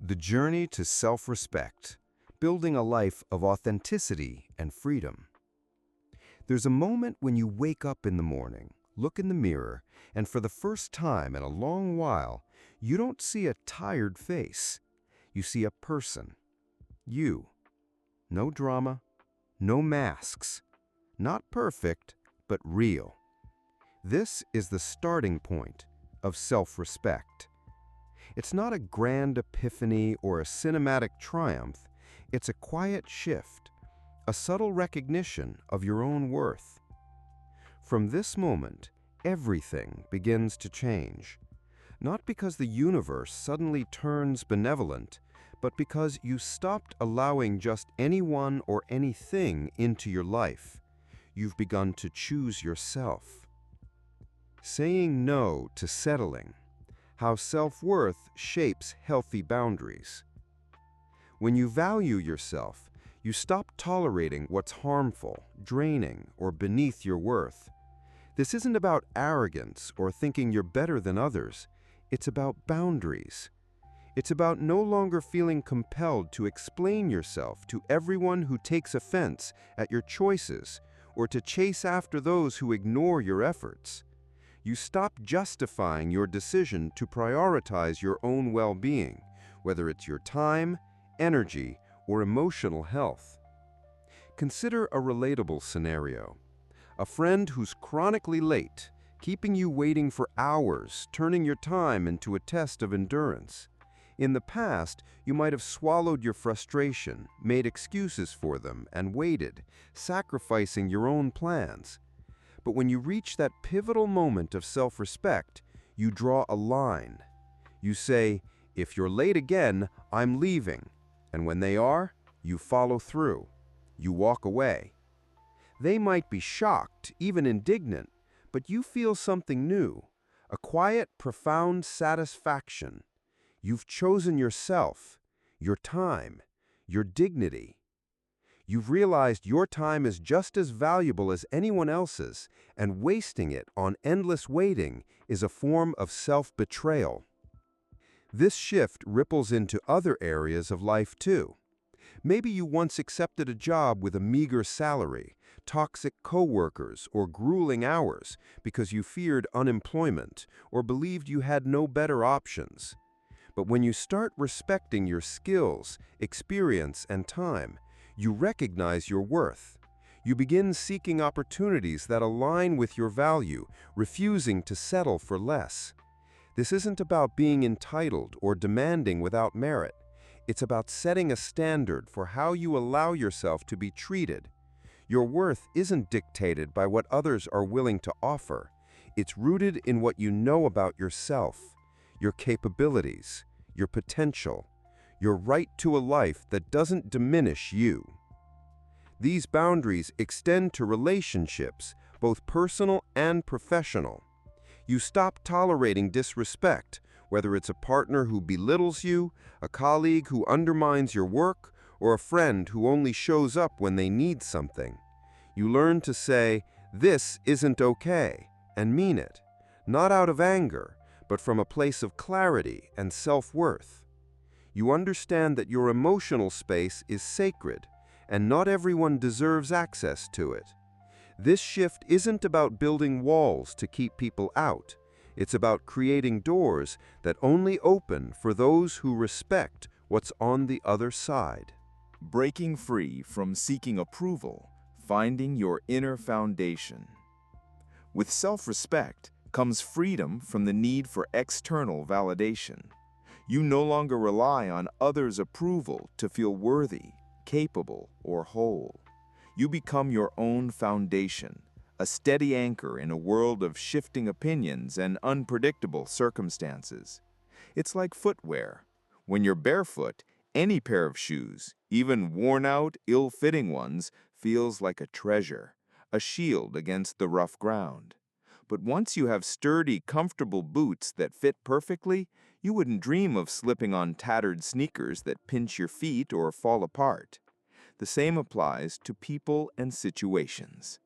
The journey to self-respect, building a life of authenticity and freedom. There's a moment when you wake up in the morning, look in the mirror, and for the first time in a long while, you don't see a tired face. You see a person. You. No drama, no masks. Not perfect, but real. This is the starting point of self-respect. It's not a grand epiphany or a cinematic triumph. It's a quiet shift, a subtle recognition of your own worth. From this moment, everything begins to change. Not because the universe suddenly turns benevolent, but because you stopped allowing just anyone or anything into your life. You've begun to choose yourself. Saying no to settling. How self-worth shapes healthy boundaries. When you value yourself, you stop tolerating what's harmful, draining, or beneath your worth. This isn't about arrogance or thinking you're better than others. It's about boundaries. It's about no longer feeling compelled to explain yourself to everyone who takes offense at your choices or to chase after those who ignore your efforts. You stop justifying your decision to prioritize your own well-being, whether it's your time, energy, or emotional health. Consider a relatable scenario. A friend who's chronically late, keeping you waiting for hours, turning your time into a test of endurance. In the past, you might have swallowed your frustration, made excuses for them, and waited, sacrificing your own plans. But when you reach that pivotal moment of self-respect, you draw a line. You say, if you're late again, I'm leaving. And when they are, you follow through. You walk away. They might be shocked, even indignant, but you feel something new, a quiet, profound satisfaction. You've chosen yourself, your time, your dignity. You've realized your time is just as valuable as anyone else's, and wasting it on endless waiting is a form of self-betrayal. This shift ripples into other areas of life too. Maybe you once accepted a job with a meager salary, toxic coworkers, or grueling hours because you feared unemployment or believed you had no better options. But when you start respecting your skills, experience, and time, you recognize your worth. You begin seeking opportunities that align with your value, refusing to settle for less. This isn't about being entitled or demanding without merit. It's about setting a standard for how you allow yourself to be treated. Your worth isn't dictated by what others are willing to offer. It's rooted in what you know about yourself, your capabilities, your potential, your right to a life that doesn't diminish you. These boundaries extend to relationships, both personal and professional. You stop tolerating disrespect, whether it's a partner who belittles you, a colleague who undermines your work, or a friend who only shows up when they need something. You learn to say, "This isn't okay," and mean it, not out of anger, but from a place of clarity and self-worth. You understand that your emotional space is sacred, and not everyone deserves access to it. This shift isn't about building walls to keep people out. It's about creating doors that only open for those who respect what's on the other side. Breaking free from seeking approval, finding your inner foundation. With self-respect comes freedom from the need for external validation. You no longer rely on others' approval to feel worthy, capable, or whole. You become your own foundation, a steady anchor in a world of shifting opinions and unpredictable circumstances. It's like footwear. When you're barefoot, any pair of shoes, even worn-out, ill-fitting ones, feels like a treasure, a shield against the rough ground. But once you have sturdy, comfortable boots that fit perfectly, you wouldn't dream of slipping on tattered sneakers that pinch your feet or fall apart. The same applies to people and situations.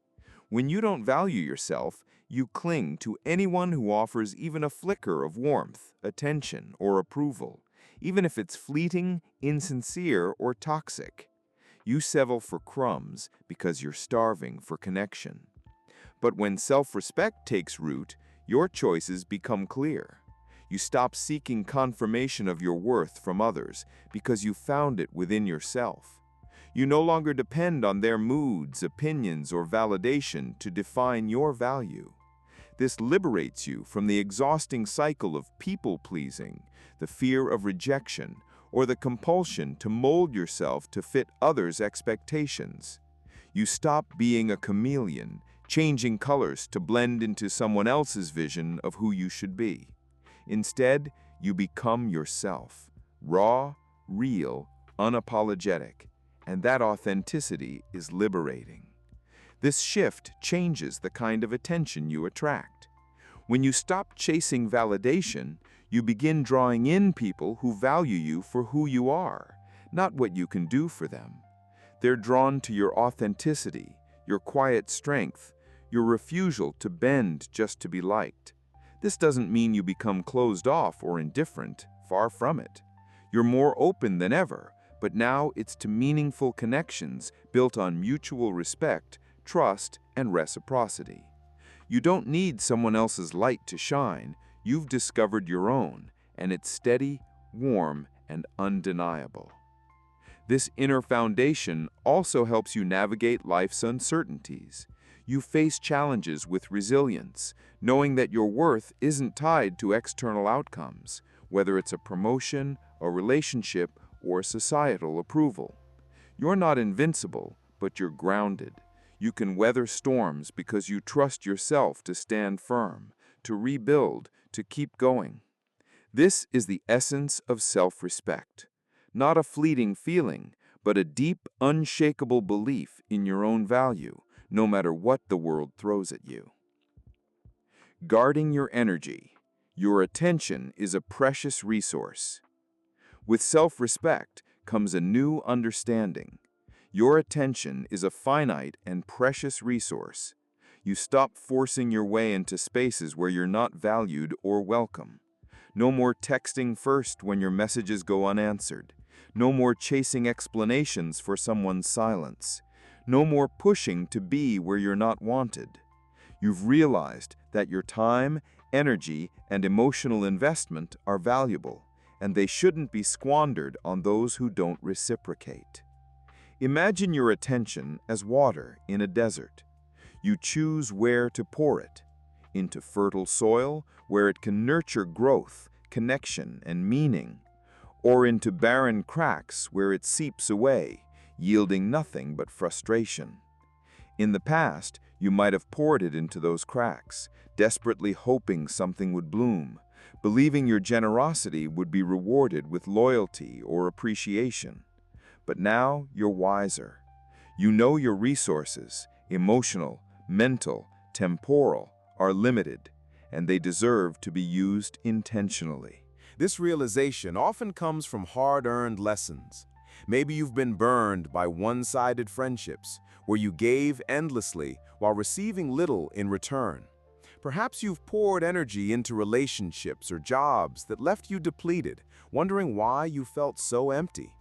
When you don't value yourself, you cling to anyone who offers even a flicker of warmth, attention, or approval, even if it's fleeting, insincere, or toxic. You settle for crumbs because you're starving for connection. But when self-respect takes root, your choices become clear. You stop seeking confirmation of your worth from others because you found it within yourself. You no longer depend on their moods, opinions, or validation to define your value. This liberates you from the exhausting cycle of people-pleasing, the fear of rejection, or the compulsion to mold yourself to fit others' expectations. You stop being a chameleon, changing colors to blend into someone else's vision of who you should be. Instead, you become yourself, raw, real, unapologetic, and that authenticity is liberating. This shift changes the kind of attention you attract. When you stop chasing validation, you begin drawing in people who value you for who you are, not what you can do for them. They're drawn to your authenticity, your quiet strength, your refusal to bend just to be liked. This doesn't mean you become closed off or indifferent, far from it. You're more open than ever, but now it's to meaningful connections built on mutual respect, trust, and reciprocity. You don't need someone else's light to shine. You've discovered your own, and it's steady, warm, and undeniable. This inner foundation also helps you navigate life's uncertainties. You face challenges with resilience, knowing that your worth isn't tied to external outcomes, whether it's a promotion, a relationship, or societal approval. You're not invincible, but you're grounded. You can weather storms because you trust yourself to stand firm, to rebuild, to keep going. This is the essence of self-respect. Not a fleeting feeling, but a deep, unshakable belief in your own value, no matter what the world throws at you. Guarding your energy. Your attention is a precious resource. With self-respect comes a new understanding. Your attention is a finite and precious resource. You stop forcing your way into spaces where you're not valued or welcome. No more texting first when your messages go unanswered. No more chasing explanations for someone's silence. No more pushing to be where you're not wanted. You've realized that your time, energy, and emotional investment are valuable, and they shouldn't be squandered on those who don't reciprocate. Imagine your attention as water in a desert. You choose where to pour it, into fertile soil where it can nurture growth, connection, and meaning, or into barren cracks where it seeps away, yielding nothing but frustration. In the past, you might have poured it into those cracks, desperately hoping something would bloom, believing your generosity would be rewarded with loyalty or appreciation. But now you're wiser. You know your resources, emotional, mental, temporal, are limited, and they deserve to be used intentionally. This realization often comes from hard-earned lessons. Maybe you've been burned by one-sided friendships, where you gave endlessly while receiving little in return. Perhaps you've poured energy into relationships or jobs that left you depleted, wondering why you felt so empty.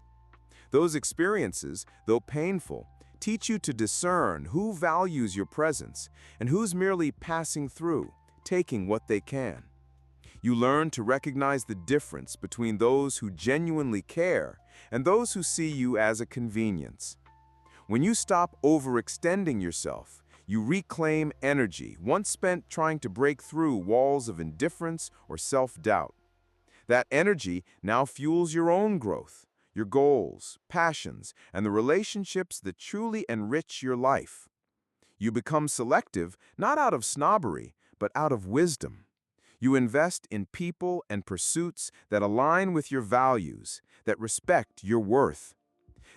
Those experiences, though painful, teach you to discern who values your presence and who's merely passing through, taking what they can. You learn to recognize the difference between those who genuinely care and those who see you as a convenience. When you stop overextending yourself, you reclaim energy once spent trying to break through walls of indifference or self-doubt. That energy now fuels your own growth, your goals, passions, and the relationships that truly enrich your life. You become selective not out of snobbery, but out of wisdom. You invest in people and pursuits that align with your values, that respect your worth.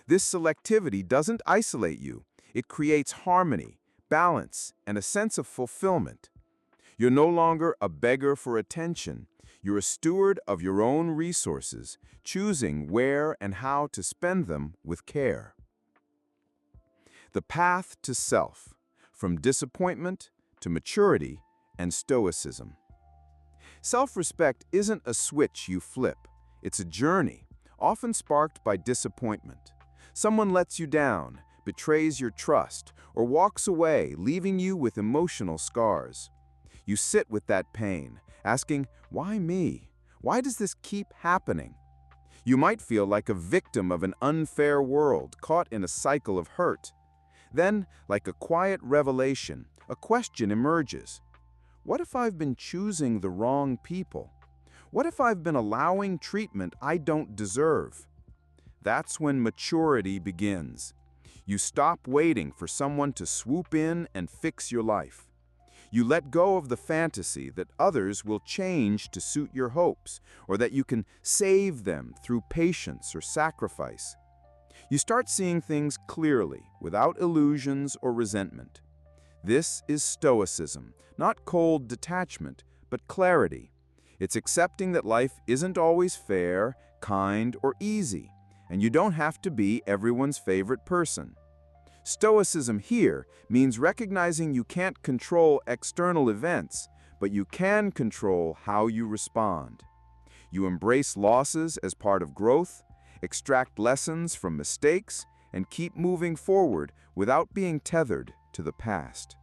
This selectivity doesn't isolate you. It creates harmony, balance, and a sense of fulfillment. You're no longer a beggar for attention. You're a steward of your own resources, choosing where and how to spend them with care. The path to self, from disappointment to maturity and stoicism. Self-respect isn't a switch you flip. It's a journey, often sparked by disappointment. Someone lets you down, betrays your trust, or walks away, leaving you with emotional scars. You sit with that pain, asking, why me? Why does this keep happening? You might feel like a victim of an unfair world, caught in a cycle of hurt. Then, like a quiet revelation, a question emerges. What if I've been choosing the wrong people? What if I've been allowing treatment I don't deserve? That's when maturity begins. You stop waiting for someone to swoop in and fix your life. You let go of the fantasy that others will change to suit your hopes, or that you can save them through patience or sacrifice. You start seeing things clearly, without illusions or resentment. This is Stoicism, not cold detachment, but clarity. It's accepting that life isn't always fair, kind, or easy, and you don't have to be everyone's favorite person. Stoicism here means recognizing you can't control external events, but you can control how you respond. You embrace losses as part of growth, extract lessons from mistakes, and keep moving forward without being tethered to the past.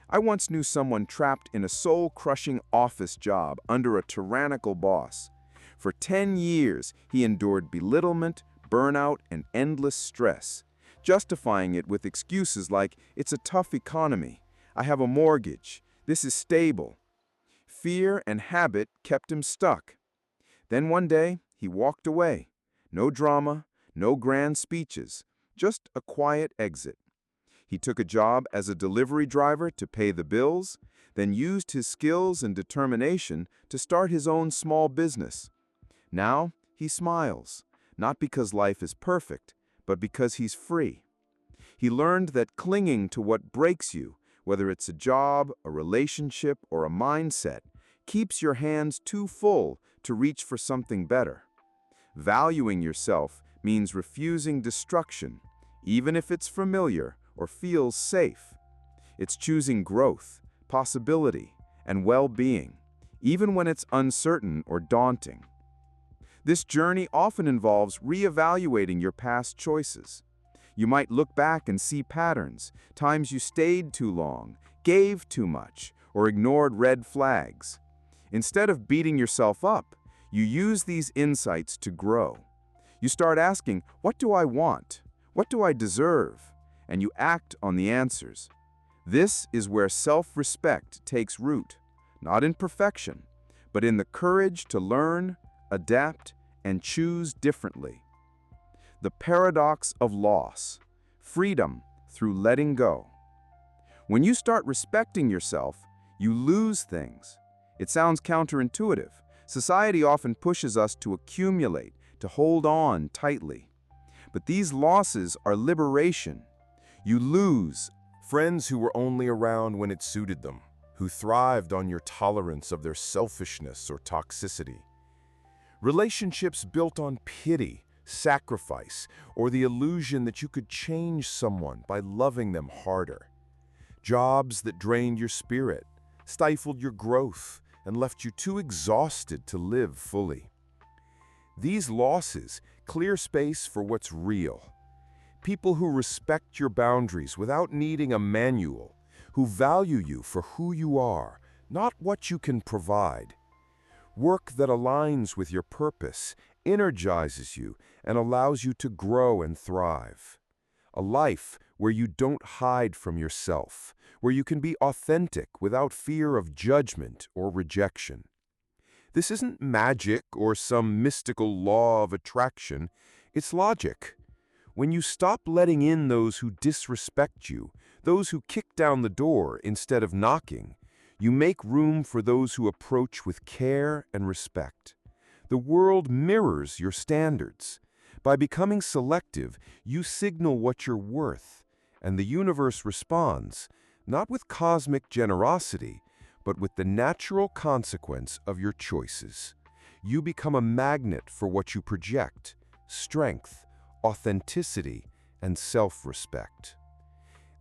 I once knew someone trapped in a soul-crushing office job under a tyrannical boss. For 10 years, he endured belittlement, burnout, and endless stress, justifying it with excuses like, it's a tough economy, I have a mortgage, this is stable. Fear and habit kept him stuck. Then one day, he walked away. No drama, no grand speeches, just a quiet exit. He took a job as a delivery driver to pay the bills, then used his skills and determination to start his own small business. Now, he smiles, not because life is perfect, but because he's free. He learned that clinging to what breaks you, whether it's a job, a relationship, or a mindset, keeps your hands too full to reach for something better. Valuing yourself means refusing destruction, even if it's familiar or feels safe. It's choosing growth, possibility, and well-being, even when it's uncertain or daunting. This journey often involves reevaluating your past choices. You might look back and see patterns, times you stayed too long, gave too much, or ignored red flags. Instead of beating yourself up, you use these insights to grow. You start asking, what do I want? What do I deserve? And you act on the answers. This is where self-respect takes root, not in perfection, but in the courage to learn, adapt, and choose differently. The paradox of loss, freedom through letting go. When you start respecting yourself, you lose things. It sounds counterintuitive. Society often pushes us to accumulate, to hold on tightly. But these losses are liberation. You lose friends who were only around when it suited them, who thrived on your tolerance of their selfishness or toxicity. Relationships built on pity, sacrifice, or the illusion that you could change someone by loving them harder. Jobs that drained your spirit, stifled your growth, and left you too exhausted to live fully. These losses clear space for what's real. People who respect your boundaries without needing a manual, who value you for who you are, not what you can provide. Work that aligns with your purpose, energizes you, and allows you to grow and thrive. A life where you don't hide from yourself, where you can be authentic without fear of judgment or rejection. This isn't magic or some mystical law of attraction, it's logic. When you stop letting in those who disrespect you, those who kick down the door instead of knocking, you make room for those who approach with care and respect. The world mirrors your standards. By becoming selective, you signal what you're worth, and the universe responds, not with cosmic generosity, but with the natural consequence of your choices. You become a magnet for what you project: strength, authenticity, and self-respect.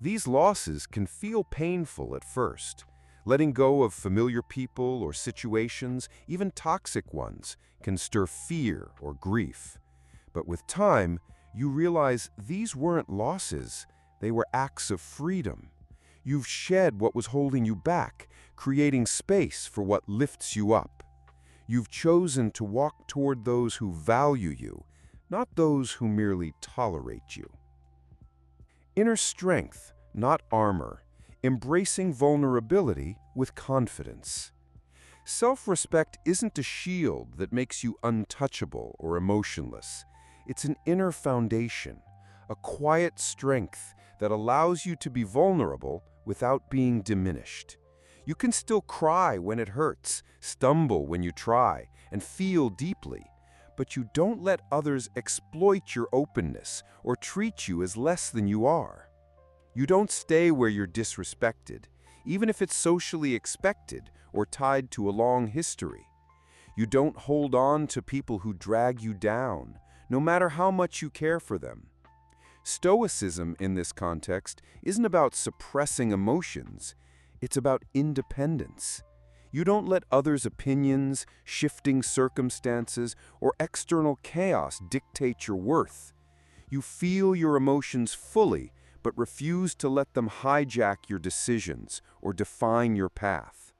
These losses can feel painful at first, Letting go of familiar people or situations, even toxic ones, can stir fear or grief. But with time, you realize these weren't losses, they were acts of freedom. You've shed what was holding you back, creating space for what lifts you up. You've chosen to walk toward those who value you, not those who merely tolerate you. Inner strength, not armor, embracing vulnerability with confidence. Self-respect isn't a shield that makes you untouchable or emotionless. It's an inner foundation, a quiet strength that allows you to be vulnerable without being diminished. You can still cry when it hurts, stumble when you try, and feel deeply, but you don't let others exploit your openness or treat you as less than you are. You don't stay where you're disrespected, even if it's socially expected or tied to a long history. You don't hold on to people who drag you down, no matter how much you care for them. Stoicism in this context isn't about suppressing emotions, it's about independence. You don't let others' opinions, shifting circumstances, or external chaos dictate your worth. You feel your emotions fully, but refuse to let them hijack your decisions or define your path.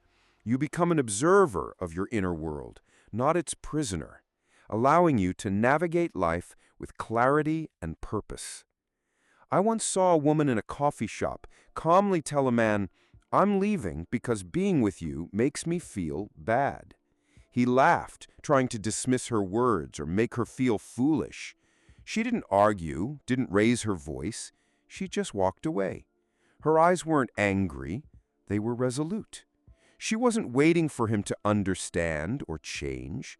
You become an observer of your inner world, not its prisoner, allowing you to navigate life with clarity and purpose. I once saw a woman in a coffee shop calmly tell a man, "I'm leaving because being with you makes me feel bad." He laughed, trying to dismiss her words or make her feel foolish. She didn't argue, didn't raise her voice. She just walked away. Her eyes weren't angry, they were resolute. She wasn't waiting for him to understand or change.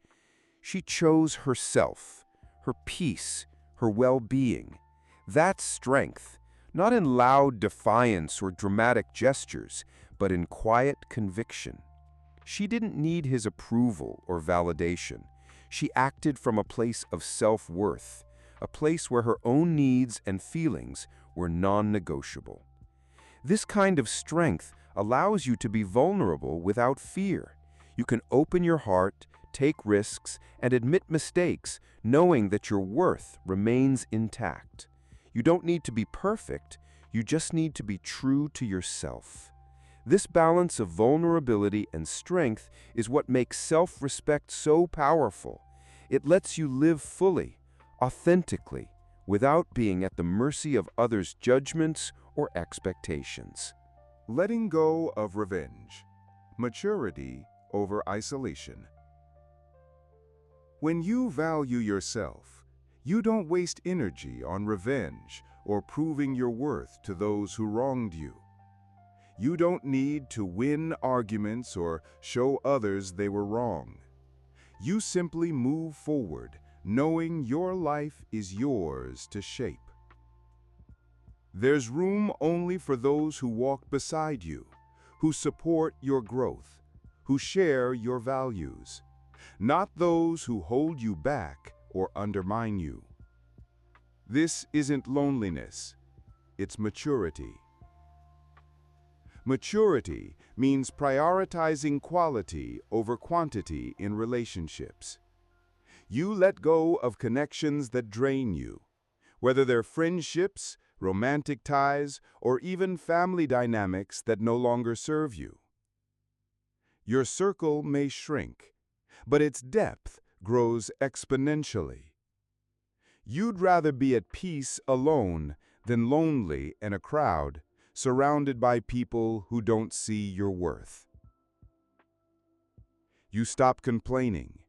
She chose herself, her peace, her well-being. That's strength, not in loud defiance or dramatic gestures, but in quiet conviction. She didn't need his approval or validation. She acted from a place of self-worth, a place where her own needs and feelings were non-negotiable. This kind of strength allows you to be vulnerable without fear. You can open your heart, take risks, and admit mistakes, knowing that your worth remains intact. You don't need to be perfect, you just need to be true to yourself. This balance of vulnerability and strength is what makes self-respect so powerful. It lets you live fully, authentically, without being at the mercy of others' judgments or expectations. Letting go of revenge. Maturity over isolation. When you value yourself, you don't waste energy on revenge or proving your worth to those who wronged you. You don't need to win arguments or show others they were wrong. You simply move forward, knowing your life is yours to shape. There's room only for those who walk beside you, who support your growth, who share your values, not those who hold you back or undermine you. This isn't loneliness, it's maturity. Maturity means prioritizing quality over quantity in relationships. You let go of connections that drain you, whether they're friendships, romantic ties, or even family dynamics that no longer serve you. Your circle may shrink, but its depth grows exponentially. You'd rather be at peace alone than lonely in a crowd, surrounded by people who don't see your worth. You stop complaining,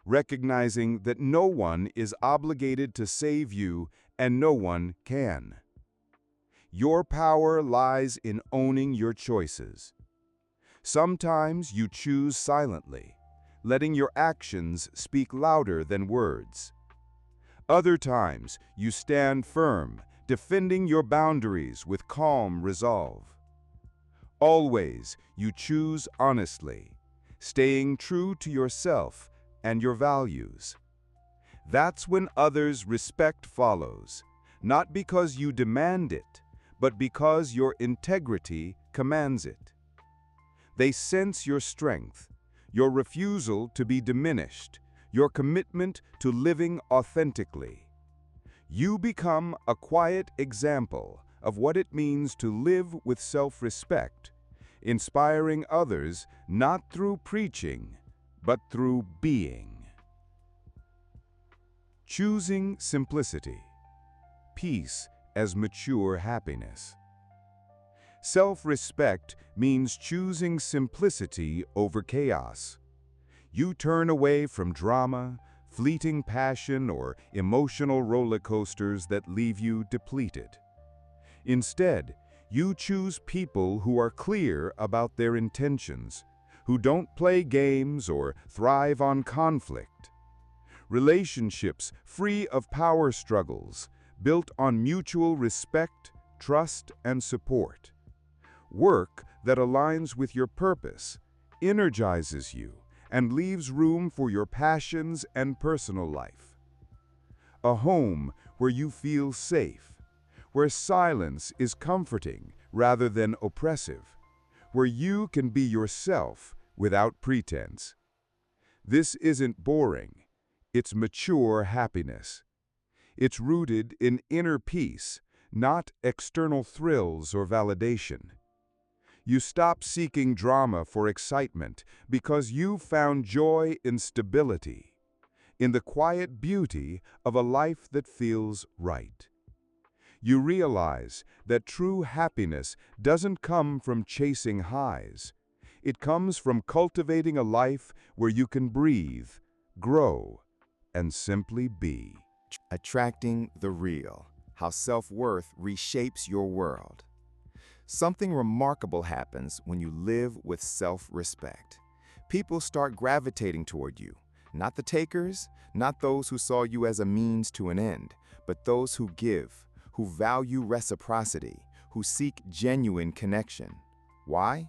recognizing that no one is obligated to save you and no one can. Your power lies in owning your choices. Sometimes you choose silently, letting your actions speak louder than words. Other times you stand firm, defending your boundaries with calm resolve. Always you choose honestly, staying true to yourself and your values. That's when others' respect follows, not because you demand it, but because your integrity commands it. They sense your strength, your refusal to be diminished, your commitment to living authentically. You become a quiet example of what it means to live with self-respect, inspiring others not through preaching, but through being. Choosing simplicity. Peace as mature happiness. Self-respect means choosing simplicity over chaos. You turn away from drama, fleeting passion, or emotional roller coasters that leave you depleted. Instead, you choose people who are clear about their intentions, who don't play games or thrive on conflict. Relationships free of power struggles, built on mutual respect, trust, and support. Work that aligns with your purpose, energizes you, and leaves room for your passions and personal life. A home where you feel safe, where silence is comforting rather than oppressive, where you can be yourself without pretense. This isn't boring, it's mature happiness. It's rooted in inner peace, not external thrills or validation. You stop seeking drama for excitement because you found joy in stability, in the quiet beauty of a life that feels right. You realize that true happiness doesn't come from chasing highs. It comes from cultivating a life where you can breathe, grow, and simply be. Attracting the real, how self-worth reshapes your world. Something remarkable happens when you live with self-respect. People start gravitating toward you, not the takers, not those who saw you as a means to an end, but those who give, who value reciprocity, who seek genuine connection. Why?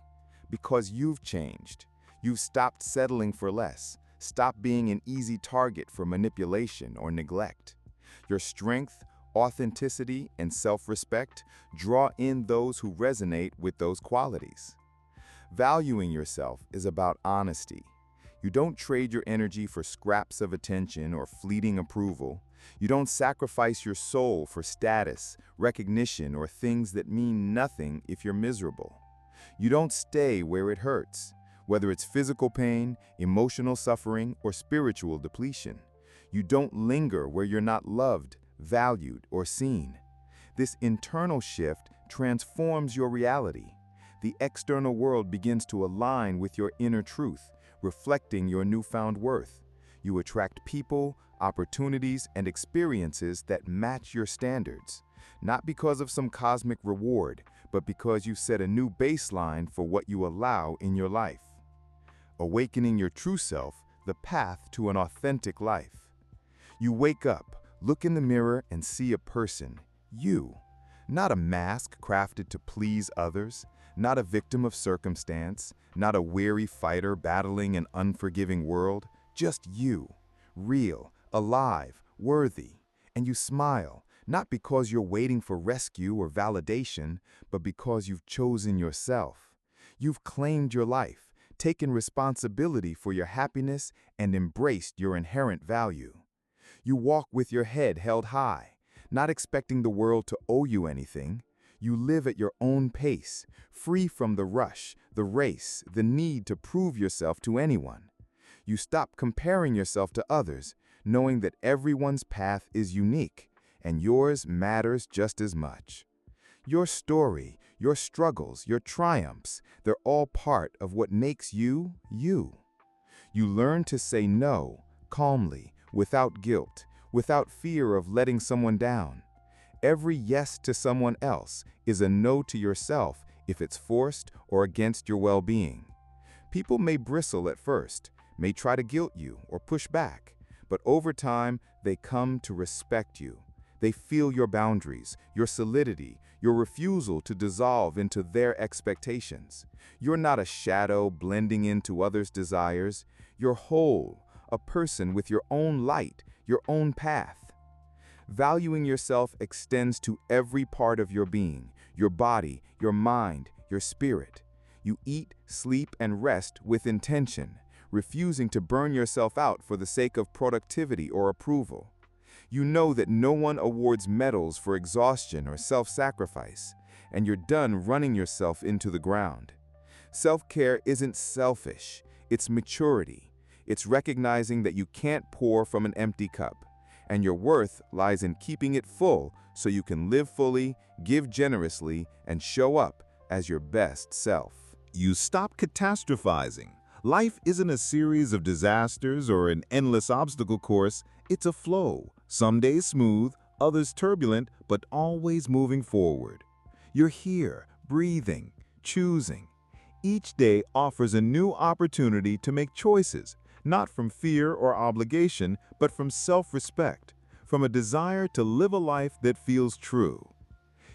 Because you've changed. You've stopped settling for less, stopped being an easy target for manipulation or neglect. Your strength, authenticity, and self-respect draw in those who resonate with those qualities. Valuing yourself is about honesty. You don't trade your energy for scraps of attention or fleeting approval. You don't sacrifice your soul for status, recognition, or things that mean nothing if you're miserable. You don't stay where it hurts, whether it's physical pain, emotional suffering, or spiritual depletion. You don't linger where you're not loved, valued, or seen. This internal shift transforms your reality. The external world begins to align with your inner truth, reflecting your newfound worth. You attract people, opportunities, and experiences that match your standards, not because of some cosmic reward, but because you set a new baseline for what you allow in your life. Awakening your true self, the path to an authentic life. You wake up, look in the mirror, and see a person, you. Not a mask crafted to please others, not a victim of circumstance, not a weary fighter battling an unforgiving world, just you, real, alive, worthy. And you smile, not because you're waiting for rescue or validation, but because you've chosen yourself. You've claimed your life, taken responsibility for your happiness, and embraced your inherent value. You walk with your head held high, not expecting the world to owe you anything. You live at your own pace, free from the rush, the race, the need to prove yourself to anyone. You stop comparing yourself to others, knowing that everyone's path is unique, and yours matters just as much. Your story, your struggles, your triumphs, they're all part of what makes you, you. You learn to say no, calmly, without guilt, without fear of letting someone down. Every yes to someone else is a no to yourself if it's forced or against your well-being. People may bristle at first, may try to guilt you or push back, but over time, they come to respect you. They feel your boundaries, your solidity, your refusal to dissolve into their expectations. You're not a shadow blending into others' desires. You're whole, a person with your own light, your own path. Valuing yourself extends to every part of your being, your body, your mind, your spirit. You eat, sleep, and rest with intention, refusing to burn yourself out for the sake of productivity or approval. You know that no one awards medals for exhaustion or self-sacrifice, and you're done running yourself into the ground. Self-care isn't selfish, it's maturity. It's recognizing that you can't pour from an empty cup, and your worth lies in keeping it full so you can live fully, give generously, and show up as your best self. You stop catastrophizing. Life isn't a series of disasters or an endless obstacle course. It's a flow, some days smooth, others turbulent, but always moving forward. You're here, breathing, choosing. Each day offers a new opportunity to make choices, not from fear or obligation, but from self-respect, from a desire to live a life that feels true.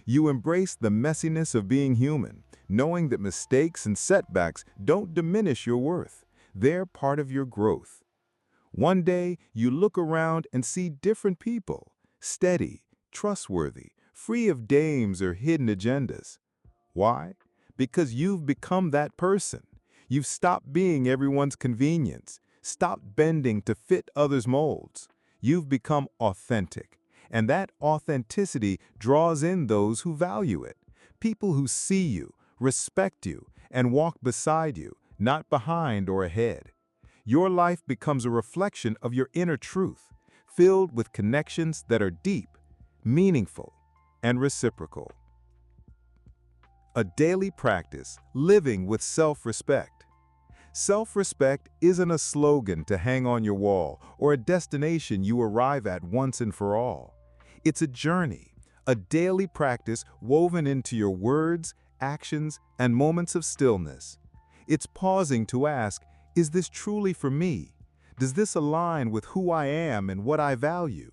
You embrace the messiness of being human, knowing that mistakes and setbacks don't diminish your worth. They're part of your growth. One day, you look around and see different people, steady, trustworthy, free of dames or hidden agendas. Why? Because you've become that person. You've stopped being everyone's convenience, stopped bending to fit others' molds. You've become authentic, and that authenticity draws in those who value it, people who see you, respect you, and walk beside you, not behind or ahead. Your life becomes a reflection of your inner truth, filled with connections that are deep, meaningful, and reciprocal. A daily practice, living with self-respect. Self-respect isn't a slogan to hang on your wall or a destination you arrive at once and for all. It's a journey, a daily practice woven into your words, actions, and moments of stillness. It's pausing to ask, is this truly for me? Does this align with who I am and what I value?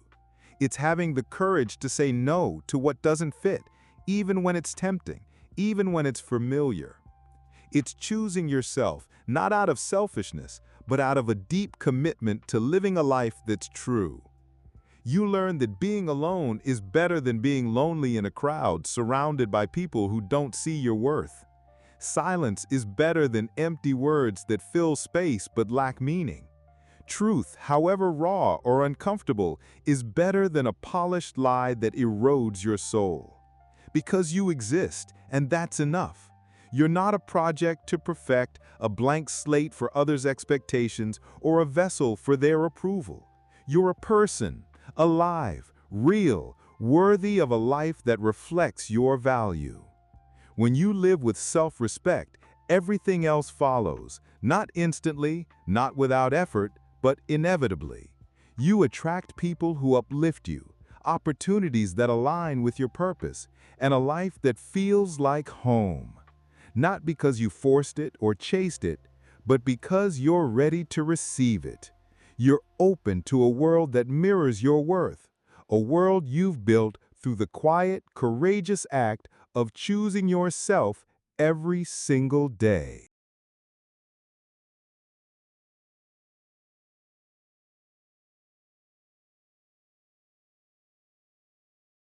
It's having the courage to say no to what doesn't fit, even when it's tempting, even when it's familiar. It's choosing yourself, not out of selfishness, but out of a deep commitment to living a life that's true. You learn that being alone is better than being lonely in a crowd surrounded by people who don't see your worth. Silence is better than empty words that fill space but lack meaning. Truth, however raw or uncomfortable, is better than a polished lie that erodes your soul. Because you exist, and that's enough. You're not a project to perfect, a blank slate for others' expectations, or a vessel for their approval. You're a person, alive, real, worthy of a life that reflects your value. When you live with self-respect, everything else follows, not instantly, not without effort, but inevitably. You attract people who uplift you, opportunities that align with your purpose, and a life that feels like home. Not because you forced it or chased it, but because you're ready to receive it. You're open to a world that mirrors your worth, a world you've built through the quiet, courageous act of choosing yourself every single day.